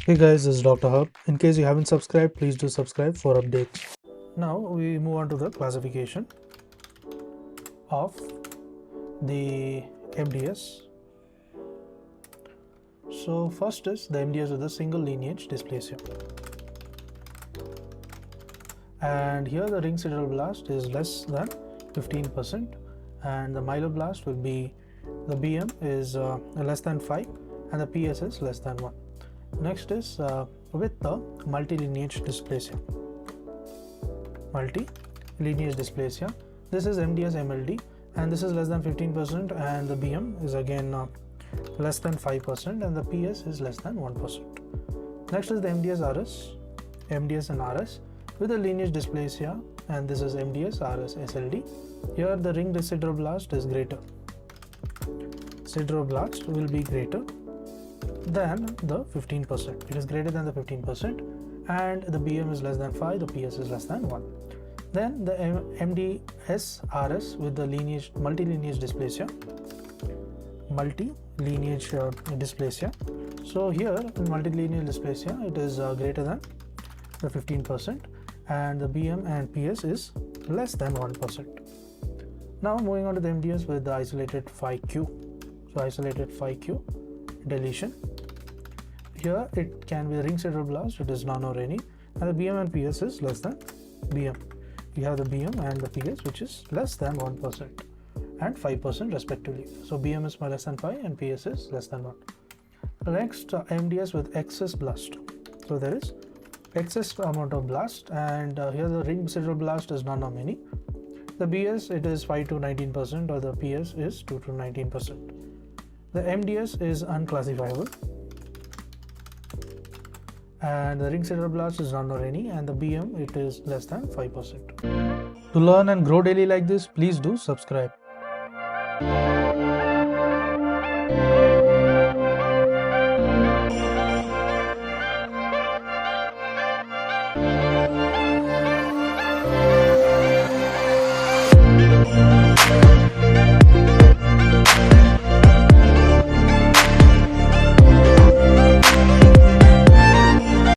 Hey guys, this is Dr. Hub. In case you haven't subscribed, please do subscribe for updates. Now we move on to the classification of the MDS. So first is the MDS with a single lineage dysplasia. And here the ring sideroblast is less than 15% and the myeloblast will be, the BM is less than 5 and the PS is less than 1. Next is with the multilineage dysplasia. Multilineage dysplasia. This is MDS MLD and this is less than 15% and the BM is again less than 5% and the PS is less than 1%. Next is the MDS RS, MDS and RS with a lineage dysplasia, and this is MDS RS SLD. Here the ring sideroblast is greater. Sideroblast will be greater than the 15%. It is greater than the 15% and the BM is less than 5, the PS is less than 1. Then the MDS RS with the multilineage dysplasia. So here in multilineage dysplasia it is greater than the 15% and the BM and PS is less than 1%. Now moving on to the MDS with the isolated Phi-Q. So isolated Phi-Q deletion. Here it can be the ring sideroblast, it is none or any, and the BM and PS is less than BM. You have the BM and the PS which is less than 1% and 5% respectively. So BM is less than 5 and PS is less than 1. Next MDS with excess blast. So there is excess amount of blast and here the ring sideroblast is none or many. The BS it is 5 to 19% or the PS is 2 to 19%. The MDS is unclassifiable and the ring sideroblast is none or any and the BM it is less than 5%. To learn and grow daily like this, please do subscribe.